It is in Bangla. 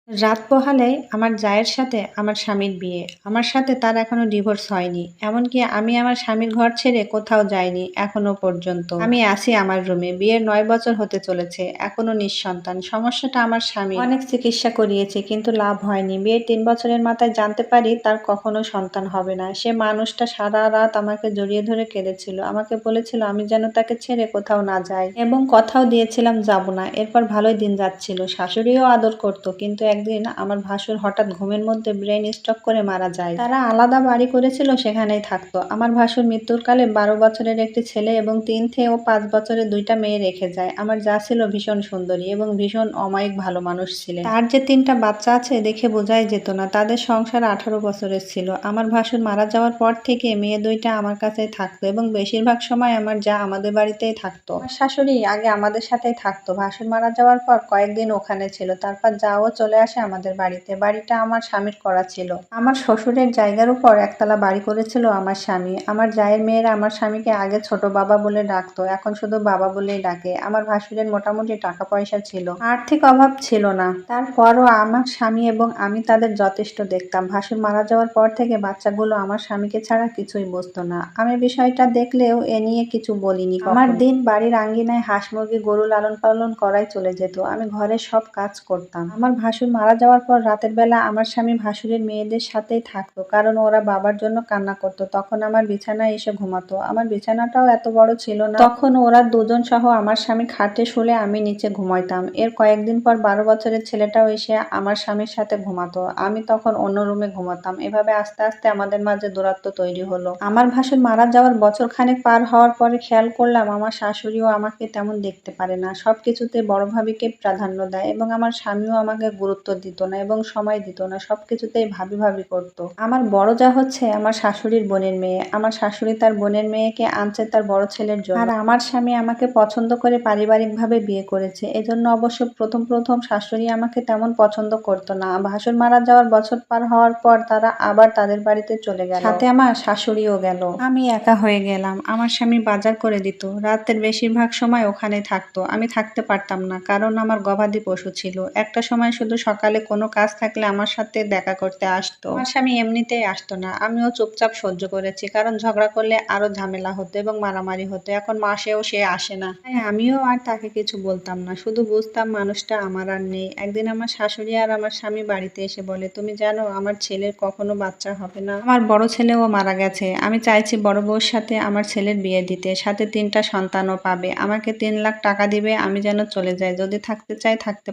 রাত পোহালেই আমার জায়ের সাথে আমার স্বামীর বিয়ে। আমার সাথে তার এখনো ডিভোর্স হয়নি। এমনকি আমি আমার স্বামীর ঘর ছেড়ে কোথাও যাইনি এখনো পর্যন্ত। আমি আছি আমার রুমে। বিয়ের ৯ বছর হতে চলেছে। এখনো নিঃসন্তান। সমস্যাটা আমার স্বামী। অনেক চিকিৎসা করিয়েছি কিন্তু লাভ হয়নি। বিয়ের ৩ বছরের মাথায় জানতে পারি তার কখনো সন্তান হবে না। সে মানুষটা সারা রাত আমাকে জড়িয়ে ধরে কেঁদেছিল। আমাকে বলেছিল আমি যেন তাকে ছেড়ে কোথাও না যাই এবং কথাও দিয়েছিলাম যাব না। এরপর ভালোই দিন যাচ্ছিল। শাশুড়িও আদর করত কিন্তু একদিন আমার ভাসুর হঠাৎ ঘুমের মধ্যে ব্রেন স্ট্রোক করে মারা যায়। তারা আলাদা বাড়ি করেছিল, সেখানেই থাকতো। আমার ভাসুর মৃত্যুর কালে ১২ বছরের একটি ছেলে এবং ৩ থেকে ৫ বছরের ২টা মেয়ে রেখে যায়। আমার যা ছিল ভীষণ সুন্দরী এবং ভীষণ অমায়িক ভালো মানুষ ছিলেন। তার যে ৩টা বাচ্চা আছে দেখে বোঝাই যেত না। তাদের সংসার ১৮ বছরের ছিল। আমার ভাসুর মারা যাওয়ার পর থেকে মেয়ে ২টা আমার কাছেই থাকতো এবং বেশিরভাগ সময় আমার যা আমাদের বাড়িতেই থাকতো। আমার শাশুড়ি আগে আমাদের সাথেই থাকতো। ভাসুর মারা যাওয়ার পর কয়েকদিন ওখানে ছিল। তারপর যাও চলে আসে আমাদের বাড়িতে। বাড়িটা আমার স্বামীর করা ছিল। আমার শ্বশুরের জায়গার উপর একতলা বাড়ি করেছিল আমার স্বামী। আমার জায়ের মেয়েরা আমার স্বামীকে আগে ছোট বাবা বলে ডাকতো, এখন শুধু বাবা বলেই ডাকে। আমার ভাসুরের মোটামুটি টাকা পয়সা ছিল, আর্থিক অভাব ছিল না। তারপরও আমার স্বামী এবং আমি তাদের যথেষ্ট দেখতাম। ভাসুর মারা যাওয়ার পর থেকে বাচ্চাগুলো আমার স্বামীকে ছাড়া কিছুই বুঝতো না। আমি বিষয়টা দেখলেও এ নিয়ে কিছু বলিনি। আমার দিন বাড়ির আঙ্গিনায় হাঁস মুরগি গরু লালন পালন করাই চলে যেত। আমি ঘরের সব কাজ করতাম। আমার ভাসুর মারা যাওয়ার পর রাতের বেলা আমার স্বামী ভাসুরের মেয়েদের সাথেই থাকতো, কারণ ওরা বাবার জন্য কান্না করতো। তখন আমার বিছানায় এসে ঘুমাতো। আমার বিছানাটাও এত বড় ছিল না। তখন ওরা দুজন সহ আমার স্বামী খাটে শুলে আমি নিচে ঘুমাইতাম। এর কয়েকদিন পর ১২ বছরের ছেলেটাও এসে আমার স্বামীর সাথে ঘুমাতো। আমি তখন অন্য রুমে ঘুমাতাম। এভাবে আস্তে আস্তে আমাদের মাঝে দূরত্ব তৈরি হলো। আমার ভাসুর মারা যাওয়ার বছর খানেক পার হওয়ার পরে খেয়াল করলাম আমার শাশুড়িও আমাকে তেমন দেখতে পারে না। সবকিছুতে বড় ভাবিকে প্রাধান্য দেয় এবং আমার স্বামীও আমাকে গুরুত্ব দিত না এবং সময় দিত না। সবকিছুতেই ভাবি ভাবি করতো। আমার বড় যা হচ্ছে আমার শাশুড়ির বোনের মেয়ে। আমার শাশুড়ি তার বোনের মেয়েকে আনছে তার বড় ছেলের জন্য। আর আমার স্বামী আমাকে পছন্দ করে পারিবারিকভাবে বিয়ে করেছে। এজন্য অবশ্য প্রথম শাশুড়ি আমাকে তেমন পছন্দ করতো না। ভাসুর মারা যাওয়ার বছর পার হওয়ার পর তারা আবার তাদের বাড়িতে চলে গেল। সাথে আমার শাশুড়িও গেল। আমি একা হয়ে গেলাম। আমার স্বামী বাজার করে দিত। রাতের বেশিরভাগ সময় ওখানে থাকতো। আমি থাকতে পারতাম না, কারণ আমার গবাদি পশু ছিল। একটা সময় শুধু সকালে কোনো কাজ থাকলে আমার সাথে দেখা করতে আসতো। আমার স্বামী এমনিতেই আসতো না। আমিও চুপচাপ সহ্য করেছি, কারণ ঝগড়া করলে আরো ঝামেলা হতো এবং মারামারি হতো। এখন মাসেও সে আসে না। তাই আমিও আর তাকে কিছু বলতাম না, শুধু বুঝতাম মানুষটা আমার আর নেই। একদিন আমার শাশুড়ি আর আমার স্বামী বাড়িতে এসে বলে, তুমি জানো আমার ছেলের কখনো বাচ্চা হবে না। আমার বড় ছেলেও মারা গেছে। আমি চাইছি বড় বউর সাথে আমার ছেলের বিয়ে দিতে, সাথে ৩টা সন্তানও পাবে। আমাকে ৩ লাখ টাকা দিবে, আমি যেন চলে যাই। যদি থাকতে চাই থাকতে